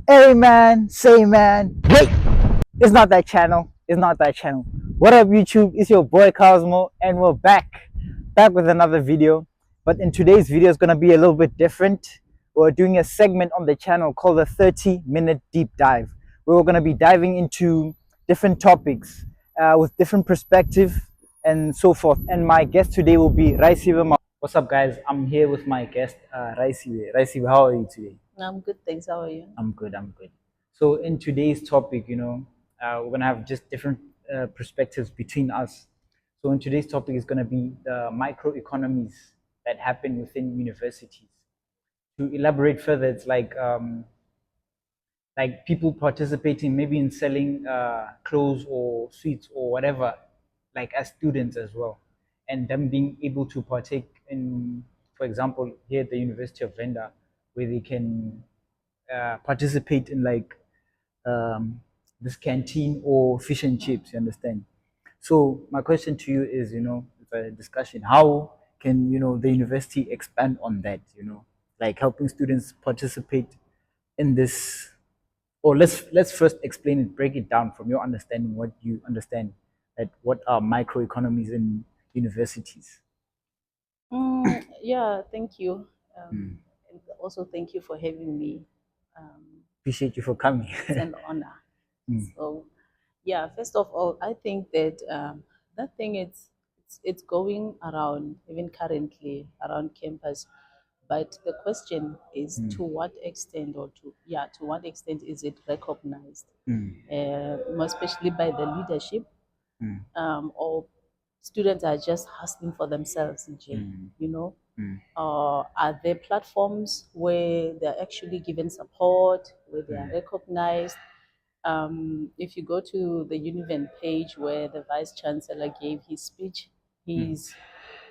Hey man, say man, wait! It's not that channel. It's not that channel. What up, YouTube? It's your boy Cosmo, and we're back with another video. But in today's video, it's gonna be a little bit different. We're doing a segment on the channel called the 30-minute deep dive, where we're gonna be diving into different topics with different perspective and so forth. And my guest today will be Raisiwe. What's up, guys? I'm here with my guest, Raisiwe. Raisiwe, how are you today? I'm good, thanks. How are you? I'm good. I'm good. So in today's topic, we're gonna have just different perspectives between us. So in today's topic is gonna be the microeconomies that happen within universities. To elaborate further, it's like people participating maybe in selling clothes or sweets or whatever, like as students as well, and them being able to partake in, for example, here at the University of Venda, where they can participate in like this canteen or fish and chips. You understand? So my question to you is, it's a discussion. How can the university expand on that? Like helping students participate in this. Or let's first explain it, break it down from your understanding. What you understand that what are microeconomies in universities? Yeah, thank you. Mm. And also thank you for having me. Appreciate you for coming. It's an honor. Mm. So, yeah, first of all, I think that that thing it's going around even currently around campus. But the question is Mm. to what extent or to what extent is it recognized, Mm. more especially by the leadership, Mm. or students are just hustling for themselves in jail, Mm. you know? Mm. Are there platforms where they're actually given support, where they are Mm. recognized? If you go to the Univen page where the Vice Chancellor gave his speech, Mm.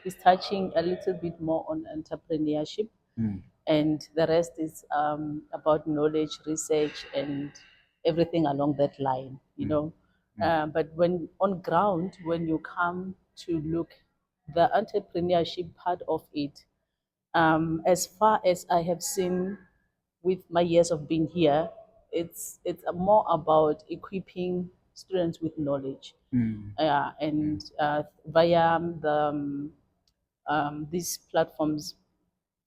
he's touching a little bit more on entrepreneurship, Mm. and the rest is about knowledge, research, and everything along that line, you Mm. know. Mm. But when on ground, when you come to look, the entrepreneurship part of it, as far as I have seen with my years of being here, it's more about equipping students with knowledge, Mm. Mm. and via these platforms,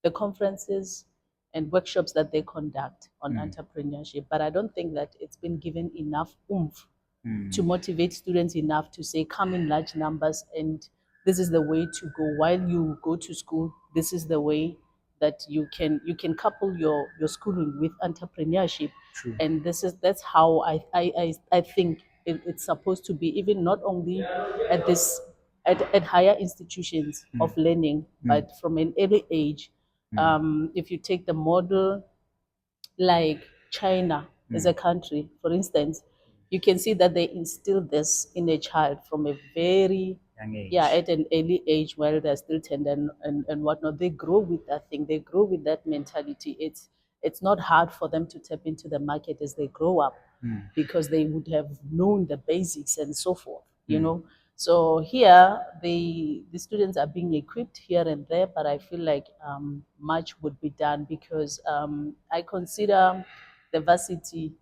the conferences and workshops that they conduct on Mm. entrepreneurship. But I don't think that it's been given enough oomph to Mm. motivate students enough to say, come in large numbers, and this is the way to go. While you go to school, this is the way that you can couple your schooling with entrepreneurship. True. And that's how I think it's supposed to be, even not only at this at higher institutions Mm. of learning, Mm. but from an early age. Mm. If you take the model like China as Mm. a country, for instance, you can see that they instill this in a child from a very, Young yeah, age. at an early age while they're still tender and whatnot. They grow with that thing. They grow with that mentality. It's not hard for them to tap into the market as they grow up, Mm. because they would have known the basics and so forth, you Mm. know. So here, the students are being equipped here and there, but I feel like much would be done, because I consider the varsity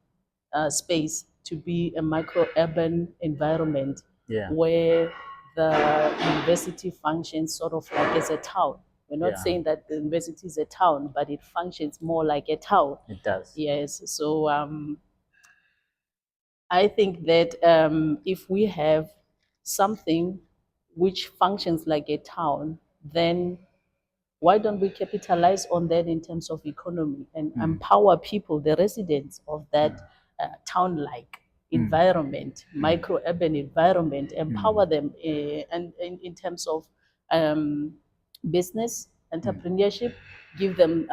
space to be a micro-urban environment Yeah. where the university functions sort of like as a town. We're not Yeah. saying that the university is a town, but it functions more like a town. It does. Yes. So I think that if we have something which functions like a town, then why don't we capitalize on that in terms of economy and Mm. empower people, the residents of that town-like Mm. environment, Mm. micro-urban environment, Mm. empower them and in terms of um, business, Mm. entrepreneurship, give them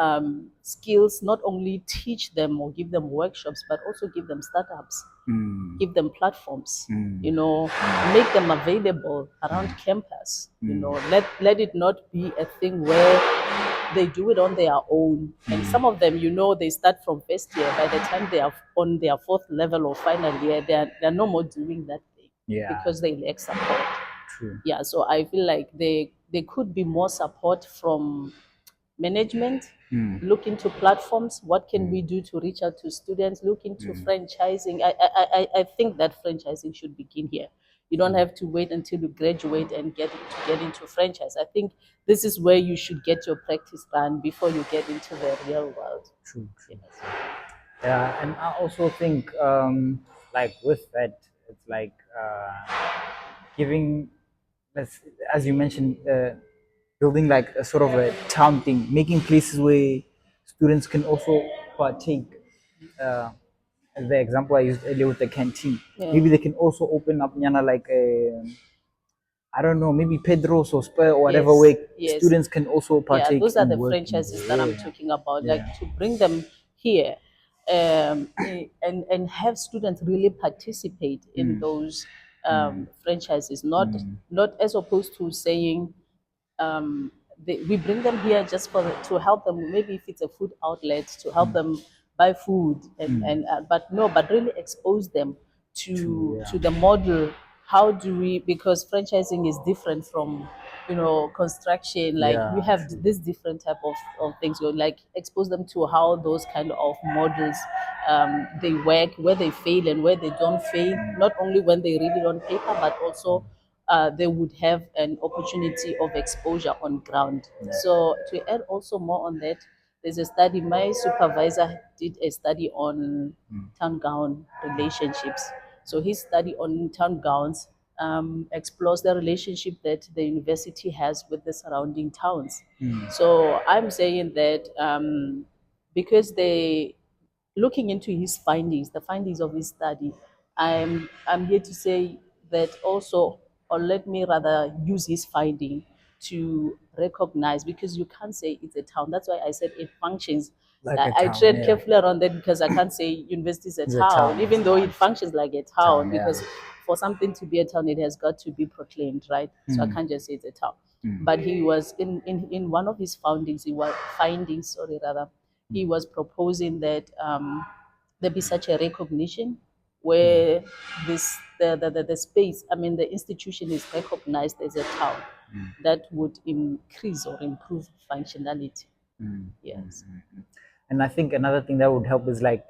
skills, not only teach them or give them workshops, but also give them startups, Mm. give them platforms, Mm. make them available around Mm. campus. Mm. Let it not be a thing where they do it on their own. And Mm. some of them, they start from first year. By the time they are on their fourth level or final year, they're no more doing that thing Yeah. because they lack support. True. Yeah, so I feel like there could be more support from management, look into platforms. What can we do to reach out to students? Look into franchising. I think that franchising should begin here. You don't have to wait until you graduate and get into franchise. I think this is where you should get your practice done before you get into the real world. True, true. Yes. Yeah, and I also think like with that, it's like giving, as you mentioned, building like a sort of a town thing, making places where students can also partake. Uh, the example I used earlier with the canteen, Yeah. maybe they can also open up, like a, I don't know, maybe Pedro's or Spur or whatever, Yes, where yes. students can also Yeah, partake those are in the working franchises that there. I'm Yeah, talking about, like yeah, to bring them here, and have students really participate in those franchises, not as opposed to saying we bring them here just to help them, maybe if it's a food outlet, to help them buy food, and but no, but really expose them true, to yeah, the model. How do we, because franchising is different from construction, like we yeah, have true, this different type of things. So like expose them to how those kind of models they work, where they fail and where they don't fail, not only when they read it on paper, but also they would have an opportunity of exposure on ground. yeah, So to add also more on that, there's a study, my supervisor did a study on town gown relationships. So his study on town gowns explores the relationship that the university has with the surrounding towns. So I'm saying that because they looking into his findings, the findings of his study, I'm here to say that also, or let me rather use his finding to recognize, because you can't say it's a town. That's why I said it functions. like Like a I town, tread yeah, carefully around that, because I can't say university is a it's a town, town even as though it much. functions like a town. Town, yeah, Because for something to be a town, it has got to be proclaimed, right? So I can't just say it's a town. But he was in one of his findings, sorry rather, he was proposing that there be such a recognition where the space, I mean the institution is recognized as a town, that would increase or improve functionality. Yes. and I think another thing that would help is like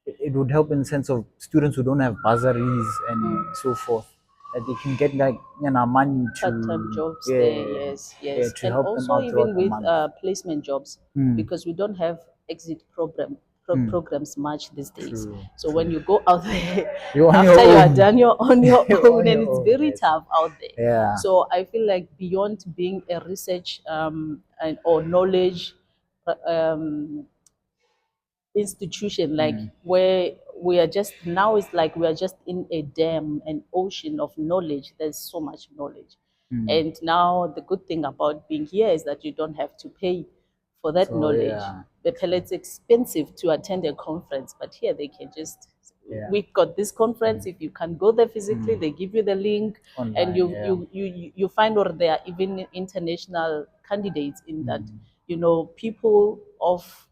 it would help in the sense of students who don't have bursaries and so forth, that they can get like money Part-time to, jobs there, yeah, yes, yeah, yes, to and help them also out even throughout the with month. placement jobs, Mm, because we don't have exit programs much these days. true, So when true. you go out there, You're on your after you are own. done, you're on your You're own, on and your it's own. very Yes. tough out there. Yeah. So I feel like beyond being a research or knowledge um, institution, like where we are just now, it's like we are just in a dam, an ocean of knowledge. There's so much knowledge. And now the good thing about being here is that you don't have to pay for that So knowledge. yeah, The it's expensive to attend a conference, but here they can just, yeah, we've got this conference. If you can go there physically, they give you the link, and online, yeah, you find, or there are even international candidates in that, people of,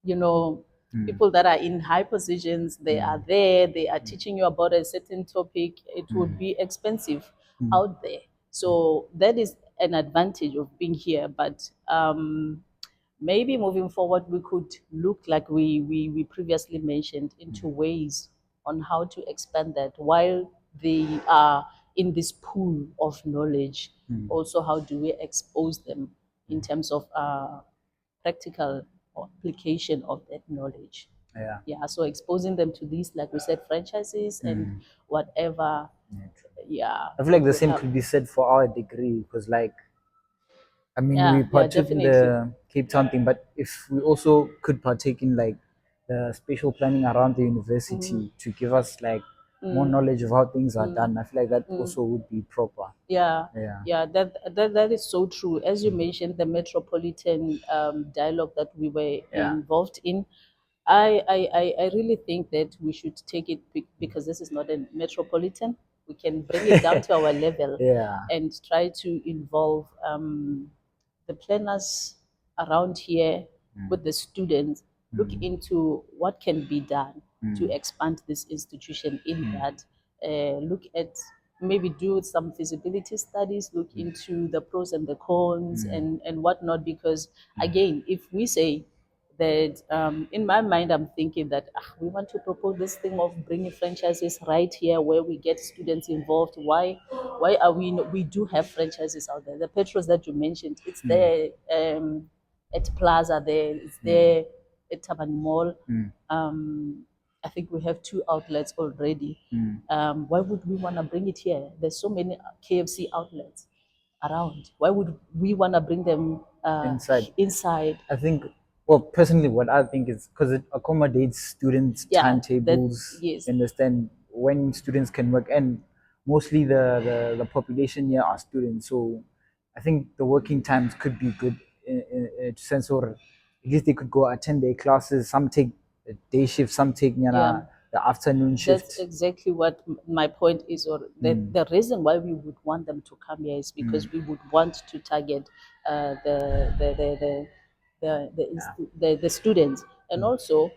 you know, people that are in high positions, they are there, they are teaching you about a certain topic. It would be expensive out there. So that is an advantage of being here. But maybe moving forward, we could look, like we previously mentioned, into ways on how to expand that while they are in this pool of knowledge. Also, how do we expose them in terms of practical application of that knowledge? yeah. Yeah, so exposing them to these, like we said, franchises and whatever. Yeah, true. Yeah, I feel like it the would same help. could be said for our degree, because like I mean, we Yeah, yeah, partook in definitely. the Cape Town thing, but if we also could partake in like the spatial planning around the university to give us like more knowledge of how things are done, I feel like that also would be proper. Yeah, Yeah, yeah, that is so true. As you mentioned, the metropolitan dialogue that we were yeah, involved in, I really think that we should take it, because this is not a metropolitan. We can bring it down to our level yeah, and try to involve the planners around here with the students. Look into what can be done to expand this institution in that. Look at maybe do some feasibility studies, look into the pros and the cons and whatnot. Because again, if we say that, in my mind, I'm thinking that we want to propose this thing of bringing franchises right here where we get students involved. Why are we do have franchises out there? The petros that you mentioned, it's there, at Plaza there, it's there at Taban Mall. I think we have two outlets already. Why would we want to bring it here? There's so many KFC outlets around. Why would we want to bring them inside. inside? I think, well, personally, what I think is because it accommodates students' Yeah, that, timetables, yes, you understand when students can work, and mostly the population here are students. So I think the working times could be good in a sense, or at least they could go attend their classes. Some take a day shift, some take yeah. the afternoon That's shift. exactly what my point is, or the reason why we would want them to come here is because we would want to target the students. And also,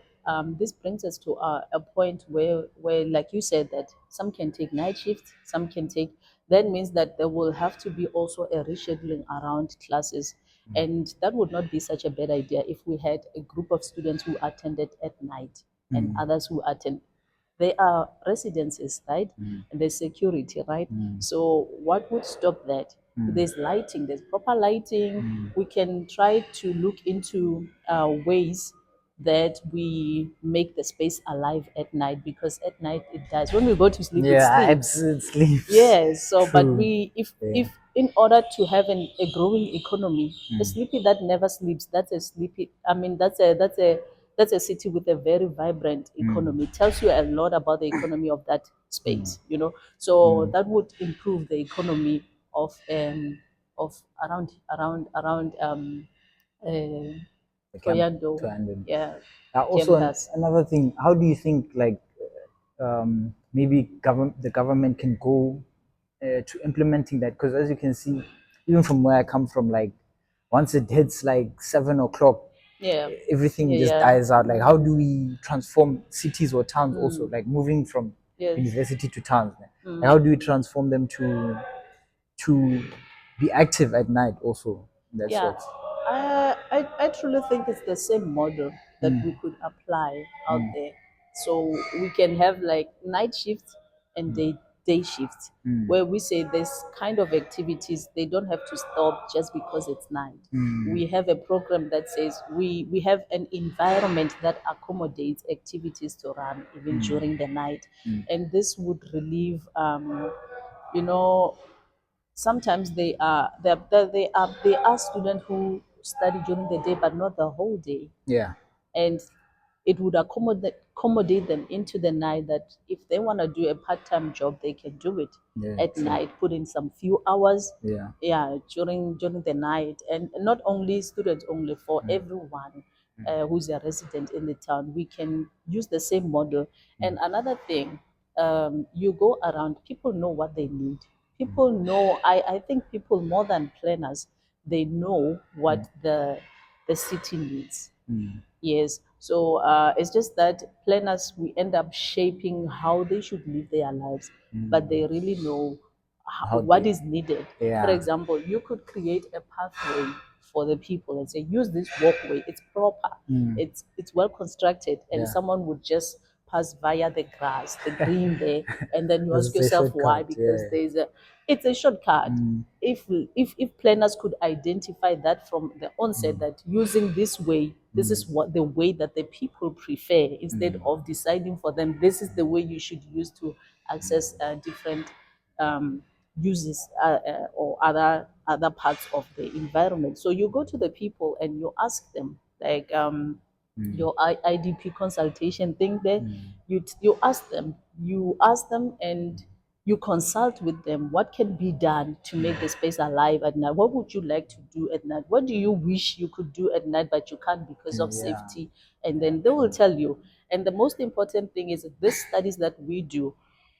this brings us to a point where, like you said, that some can take night shifts, some can take. That means that there will have to be also a rescheduling around classes, and that would not be such a bad idea if we had a group of students who attended at night and others who attend. They are residences, right? And there's security, right? So what would stop that? There's lighting, there's proper lighting. We can try to look into ways that we make the space alive at night, because at night it does. When we go to sleep, it Yeah, sleeps. it sleeps. Yes. So, but True. we, if Yeah. in order to have a growing economy, a sleepy that never sleeps, that's a sleepy. I mean, that's a city with a very vibrant economy. It tells you a lot about the economy of that space. So that would improve the economy of around uh, The camp to Toyando, handle. yeah, Also, campus. another thing, how do you think like maybe the government can go to implementing that? Because as you can see, even from where I come from, like once it hits like 7 o'clock, Yeah, everything yeah, just yeah. dies out. Like, how do we transform cities or towns also? Mm, Like moving from yes. university to towns. Like, how do we transform them to be active at night also in that Yeah, sort? I truly think it's the same model that we could apply out there. So we can have like night shifts and day shifts, where we say this kind of activities, they don't have to stop just because it's night. We have a program that says we have an environment that accommodates activities to run even during the night, and this would relieve, you know sometimes they are students who study during the day but not the whole day, Yeah. and it would accommodate them into the night, that if they want to do a part-time job, they can do it Yeah. at True. night, put in some few hours, Yeah. yeah, during the night. And not only students, only for everyone who's a resident in the town, we can use the same model. And another thing, you go around, people know what they need. People know, I think people more than planners, they know what the city needs. Yes. So it's just that planners, we end up shaping how they should live their lives, but they really know How what they? is needed. For Yeah. example, you could create a pathway for the people and say, use this walkway. It's proper. It's well constructed, and Yeah. someone would just pass via the grass, the green there, and then you Because ask it's a yourself why? shortcut. Because Yeah. it's a shortcut. If planners could identify that from the onset, that using this way, this is what the way that the people prefer, instead of deciding for them, this is the way you should use to access different uses, or other parts of the environment. So you go to the people and you ask them, like, your IDP consultation thing there. You ask them and you consult with them what can be done to make the space alive at night. What would you like to do at night? What do you wish you could do at night but you can't because of Yeah. safety? And then they will tell you. And the most important thing is that these studies that we do,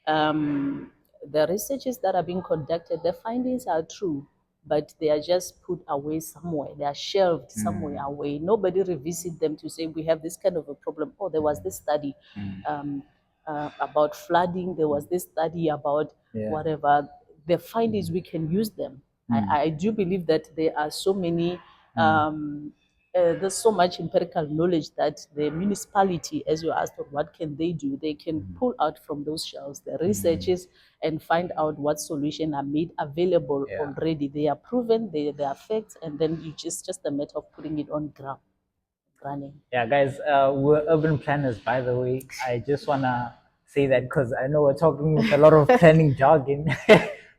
the researches that are being conducted, the findings are true, but they are just put away somewhere. They are shelved somewhere away. Nobody revisit them to say we have this kind of a problem. Oh, there was this study. Um, about flooding. There was this study about Yeah. whatever. The findings, we can use them. I do believe that there are so many, there's so much empirical knowledge that the municipality, as you asked, what can they do? They can pull out from those shelves the researches and find out what solutions are made available Yeah. already. They are proven, they are facts, and then you just a matter of putting it on ground, running. Yeah, guys, we're urban planners, by the way. I just want to say that because I know we're talking with a lot of planning jargon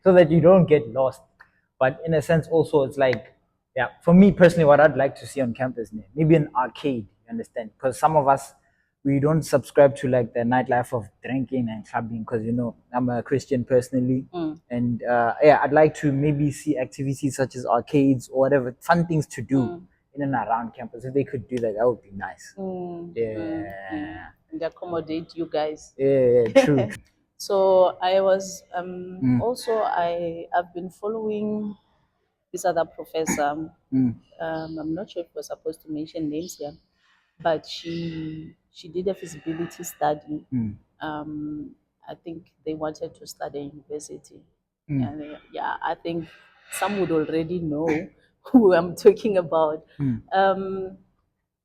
so that you don't get lost. But in a sense, also, it's like, yeah, for me personally, what I'd like to see on campus, maybe an arcade, you understand? Because some of us, we don't subscribe to like the nightlife of drinking and clubbing because, I'm a Christian personally. And yeah, I'd like to maybe see activities such as arcades or whatever, fun things to do in and around campus. If they could do that, that would be nice. Yeah. And accommodate you guys. Yeah, true. So I was also I've been following this other professor. I'm not sure if we're supposed to mention names here, but she did a feasibility study. I think they wanted to study at university, and yeah, I think some would already know who I'm talking about.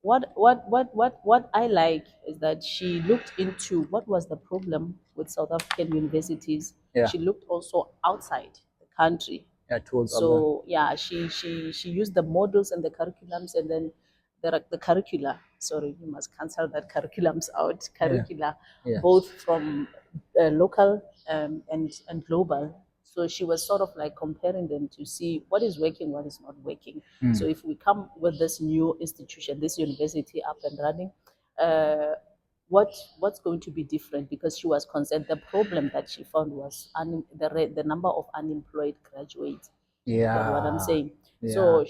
What I like is that she looked into what was the problem with South African universities. Yeah. She looked also outside the country. Yeah, towards other. So yeah, she used the models and the curriculums, and then the curricula. Sorry, you must cancel that curriculums out. Curricula, Yes. both from local and global. So she was sort of like comparing them to see what is working, what is not working. So if we come with this new institution, this university up and running, what's going to be different? Because she was concerned, the problem that she found was the number of unemployed graduates. Yeah. That's what I'm saying. Yeah. So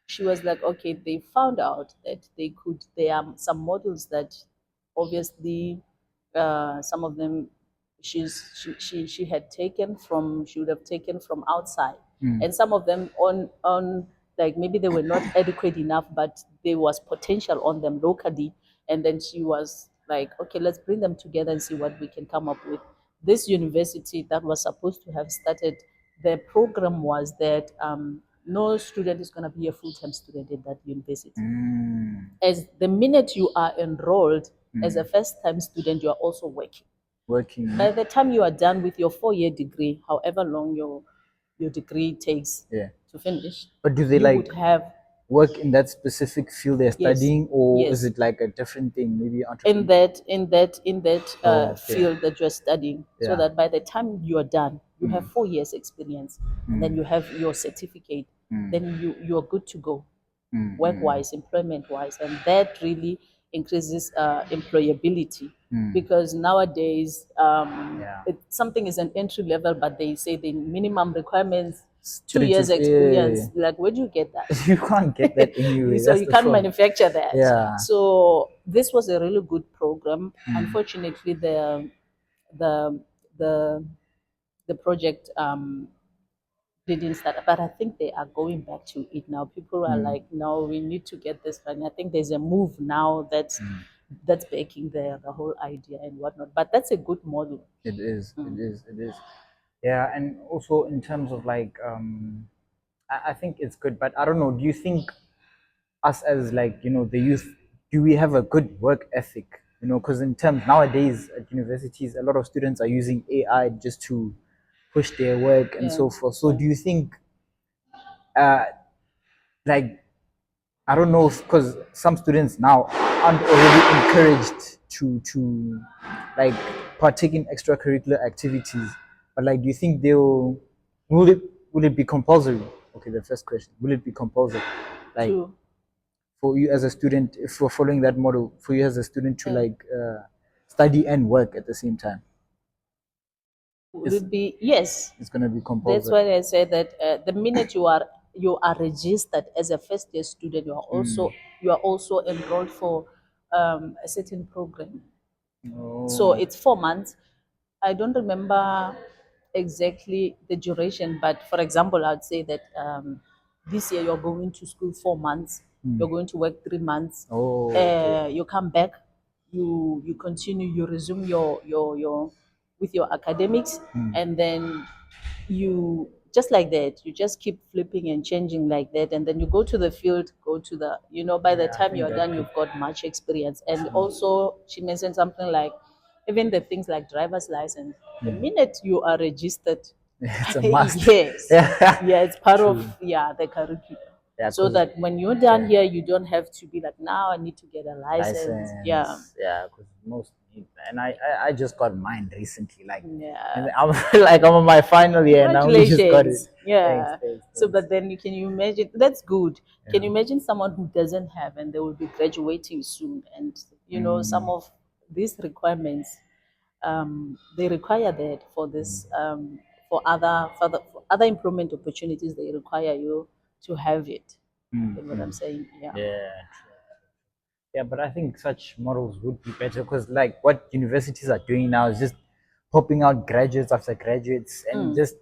she was like, okay, they found out that there are some models that obviously some of them she had taken from, she would have taken from outside, and some of them on like maybe they were not adequate enough, but there was potential on them locally, and then she was like, okay, let's bring them together and see what we can come up with. This university that was supposed to have started, the program was that no student is going to be a full-time student in that university. As the minute you are enrolled as a first-time student, you are also working. By the time you are done with your 4-year degree, however long your degree takes to finish, but do they you like would have work in that specific field they're studying, or yes. is it like a different thing, maybe in that okay. field that you're studying, so Yeah. that by the time you are done, you have 4 years experience, and then you have your certificate, then you're good to go, work-wise, employment-wise, and that really increases employability. Because nowadays something is an entry level, but they say the minimum requirements 2 years experience. Like, where do you get that? You can't get that anyway. So That's you the can't problem. manufacture that. Yeah. So this was a really good program. Unfortunately, the the the project didn't start, but I think they are going back to it now. People are like, no, we need to get this done. I think there's a move now that's backing the whole idea and whatnot. But that's a good model. It is. It is. It is. Yeah, and also in terms of like, I think it's good, but I don't know. Do you think us as like the youth, do we have a good work ethic? Because in terms nowadays at universities, a lot of students are using AI just to push their work and so forth. So do you think, like, I don't know, because some students now aren't already encouraged to like partake in extracurricular activities, but like, do you think will it will it be compulsory? Okay, the first question: will it be compulsory, like for you as a student, if we're following that model, for you as a student to like study and work at the same time? Would it be yes? It's gonna be compulsory. That's why I said that the minute you are registered as a first year student, you are also enrolled for a certain program. So it's 4 months. I don't remember exactly the duration, but for example, I'd say that this year you're going to school 4 months, you're going to work 3 months, Oh, okay. you come back, you continue, you resume your with your academics, and then you just like that, you just keep flipping and changing like that, and then you go to the field, go to the, by the Yeah, I time think you're that done, could. you've got much experience. And True. also she mentioned something like even the things like driver's license, the minute you are registered, It's a must. yes, Yeah. yeah, it's part of, True. yeah, the curriculum, Yeah, so cause that when you're done yeah, here, you don't have to be like, now I need to get a license. Yeah, license. Yeah, cause most need, and I just got mine recently. Like, and yeah. I'm like I'm on my final year, and I only just got it. Congratulations. Thanks, Yeah. thanks, So, thanks. but then can you imagine? That's good. Can Yeah. you imagine someone who doesn't have, and they will be graduating soon, and some Mm, of these requirements, they require that for mm, this, for other employment opportunities, they require you to have it. You know what I'm mm. saying? Yeah. Yeah. Yeah, but I think such models would be better because, like, what universities are doing now is just popping out graduates after graduates and Mm. just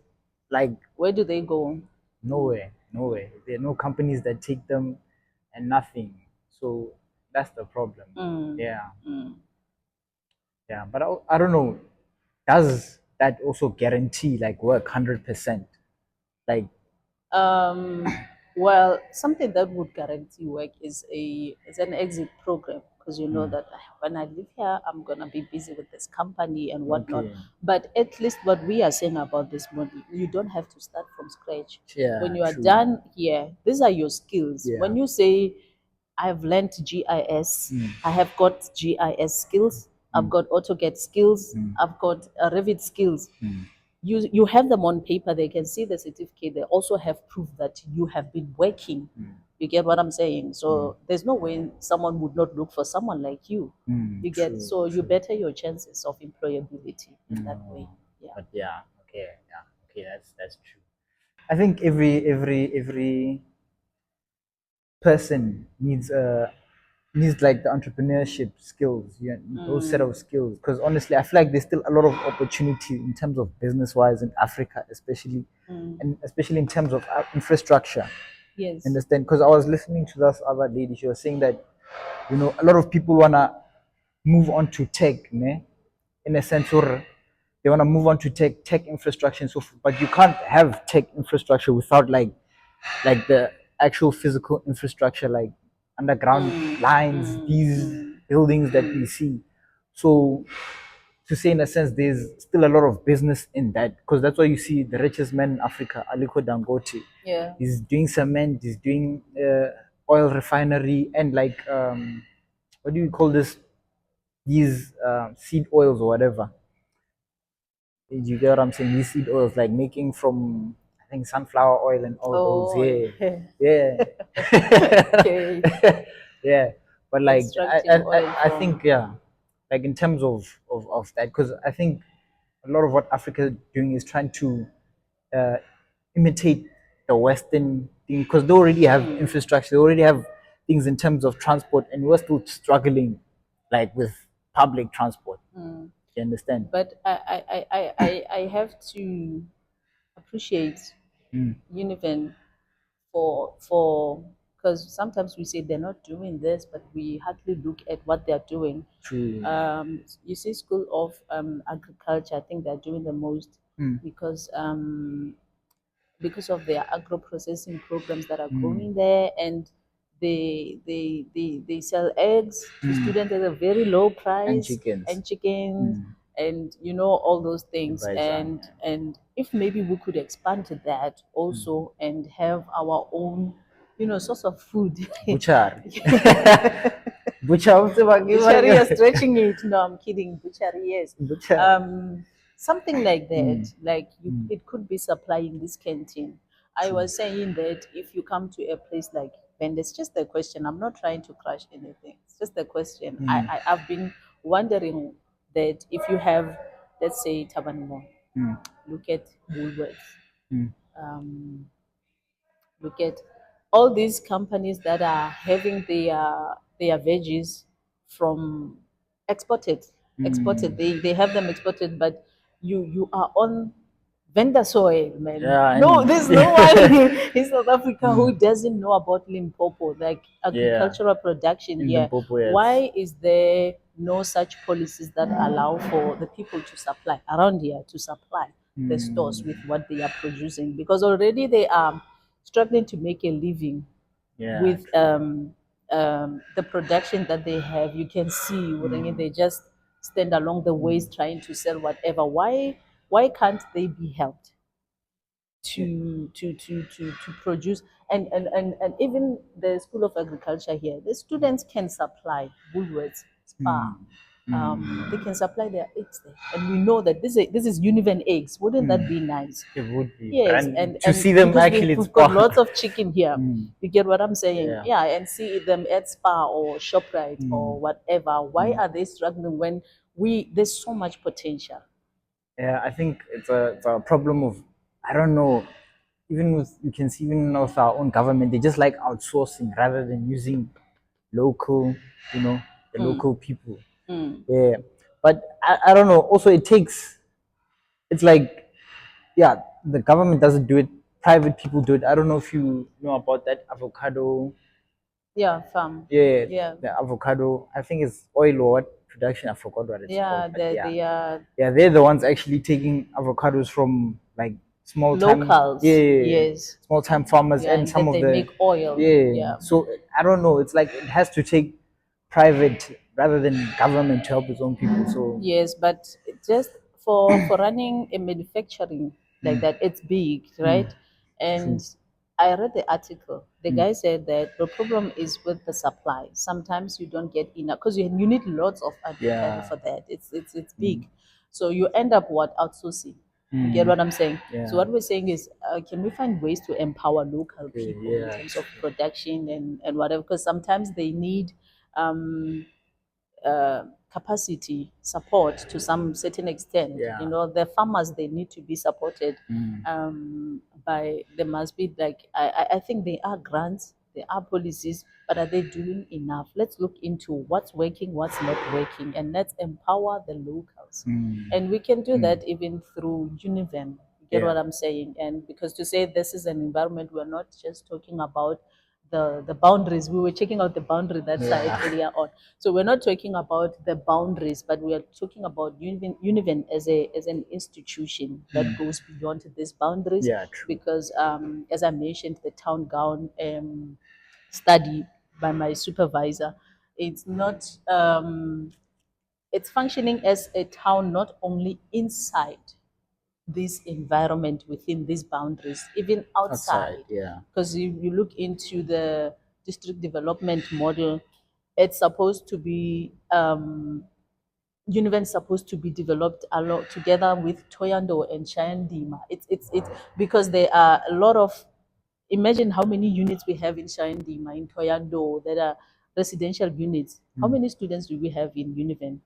like Where do they go? nowhere, nowhere. There are no companies that take them and nothing. So that's the problem. Mm. Yeah, Mm. yeah. But I don't know. Does that also guarantee like work 100%? Like, Um, well, something that would guarantee work is an exit program, because you know mm, that when I live here, I'm gonna be busy with this company and whatnot. okay, But at least what we are saying about this model, you don't have to start from scratch. When yeah, you are true. done here, these are your skills. Yeah, When you say, I've learned GIS, mm, I have got GIS skills, I've mm, got AutoCAD skills, mm, I've got Revit skills, mm, you have them on paper, they can see the certificate, they also have proof that you have been working. You get what I'm saying? mm, So there's no way someone would not look for someone like you. You get, true, so you true. better your chances of employability in that way. No, Yeah. but yeah, okay, yeah, okay, that's true. I think every person needs like the entrepreneurship skills, yeah, those set of Mm, skills. Because honestly, I feel like there's still a lot of opportunity in terms of business wise in Africa, especially, mm, and especially in terms of infrastructure. yes. Understand? Because I was listening to this other lady. She was saying that a lot of people wanna move on to tech, ne? In a sense, or they wanna move on to tech infrastructure and so forth. But you can't have tech infrastructure without like the actual physical infrastructure, like underground Mm, lines, mm, these mm, buildings that we mm. see. So to say in a sense, there's still a lot of business in that because that's why you see the richest man in Africa, Aliko Dangote. Yeah. He's doing cement, he's doing oil refinery, and like what do you call this? These seed oils or whatever. You get what I'm saying? These seed oils, like making from I think sunflower oil and all those. Oh, Yeah, yeah. yeah, Okay. yeah. But like Extracting oil I think from. yeah, like in terms of that, because I think a lot of what Africa is doing is trying to uh, imitate the Western thing because they already have Mm, infrastructure, they already have things in terms of transport, and we're still struggling like with public transport. mm. You understand? But I have to appreciate Mm, Univen for because sometimes we say they're not doing this, but we hardly look at what they're doing. true. You see, School of Agriculture, I think they're doing the most, Mm, because of their agro processing programs that are mm, going there, and they sell eggs to mm. students at a very low And price, chickens. and chickens, Mm. and all those things. Advise on. And if maybe we could expand to that also and have our own source of food. Butcher. Butcher. What's the Butchery, you're butcher? stretching it. No, I'm kidding. Butchery, yes. Butcher. Something like that. Mm, Like mm, it could be supplying this canteen. I true. was saying that if you come to a place like Bend, it's just a question. I'm not trying to crush anything. It's just a question. Mm, I've been wondering that if you have, let's say, Tabanmo, mm, look at Woolworths, mm, um, look at all these companies that are having their veggies from exported. mm, They have them exported, but you are on vendor soil, man. Yeah, No, and there's no one in South Africa who mm, doesn't know about Limpopo, like yeah, agricultural production in here. Limpopo, yes. Why is there no such policies that allow for the people to supply around here to supply the stores with Mm, what they are producing? Because already they are struggling to make a living yeah, with true. the production that they have. You can see when Mm, they just stand along the ways mm, trying to sell whatever. Why can't they be helped yeah, to produce? And even the School of Agriculture here, the students can supply Woolworths, Spar. mm, mm. They can supply their eggs there, and we know that this is Univen eggs. Wouldn't that Mm. be nice? It would be, but Yes, and and to and see them because actually, it's we've got far. lots of chicken here. Mm, You get what I'm saying? yeah. Yeah, and see them at Spa or Shoprite Mm, or whatever. Why mm. are they struggling when there's so much potential? Yeah, I think it's a problem of, I don't know, even with, you can see even with our own government, they just like outsourcing rather than using local, you know, the Mm, local people. mm. Yeah, but I don't know. Also, it takes, it's like, yeah, the government doesn't do it. Private people do it. I don't know if you know about that avocado. Yeah, farm. Yeah, Yeah, the avocado. I think it's oil or what production. I forgot what it's called. yeah. But yeah, They are yeah, they're the ones actually taking avocados from like small time, yeah, locals. yeah, yeah, Yes. small time farmers Yeah, and and some then of they the, make oil. yeah. Yeah. So I don't know. It's like it has to take private rather than government to help its own people. So Yes, but just for running a manufacturing like mm, that, it's big, mm, right? And true. I read the article. The Mm, guy said that the problem is with the supply. Sometimes you don't get enough because you need lots of avocado yeah. for that. It's Mm, big, so you end up what outsourcing. You get mm, what I'm saying? So yeah. what we're saying is, can we find ways to empower local Okay. people in Yeah. terms of True. production and whatever? Because sometimes they need um, capacity support to some certain extent. You Yeah. know, the farmers, they need to be supported Mm, by, there must be like, I think there are grants, there are policies, but are they doing enough? Let's look into what's working, what's not working, and let's empower the locals. mm, And we can do mm, that even through Univen. You get yeah. what I'm saying? And because to say this is an environment, we're not just talking about the boundaries. We were checking out the boundary that side Yeah. earlier on. So we're not talking about the boundaries, but we are talking about Univen as an institution that Mm, goes beyond these boundaries. yeah. True. Because as I mentioned, the town gown study by my supervisor, it's not it's functioning as a town not only inside this environment within these boundaries, even Outside. outside. Yeah. Because if you look into the district development model, it's supposed to be Univen supposed to be developed along together with Toyando and Chayandima. It's because there are a lot of, imagine how many units we have in Chayandima, in Toyando, that are residential units. How Mm, many students do we have in Univen?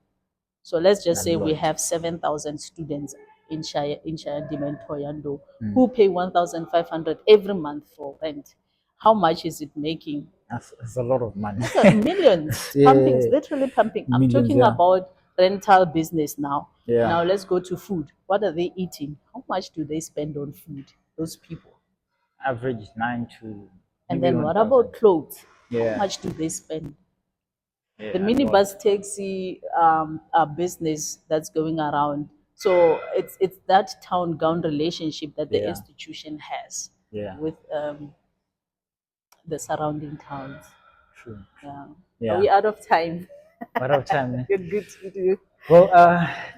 So let's just a say we lot. have 7,000 students in Shayandima and Toyando Mm, who pay 1,500 every month for rent. How much is it making? that's a lot of money. That's a millions pumping, Yeah. literally pumping. I'm Millions. talking Yeah. about rental business now. Yeah. Now let's go to food. What are they eating? How much do they spend on food? Those people. Average 9 to And maybe then what 1,000. about clothes? How Yeah. much do they spend? The Yeah. A lot. minibus taxi business that's going around. So it's that town gown relationship that the Yeah. institution has Yeah. with the surrounding towns. True. True. Yeah. Are Yeah. we out of time? What of time, man? Good, good to do. Well,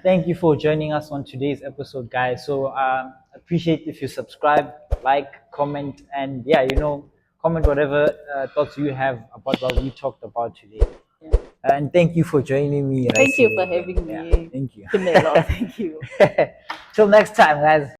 thank you for joining us on today's episode, guys. So, appreciate if you subscribe, like, comment, and yeah, comment whatever thoughts you have about what we talked about today. Yeah. And thank you for joining me, Thank you Raisi, for again. having Yeah, me, thank you. Pinelo. Thank you. Till next time, guys.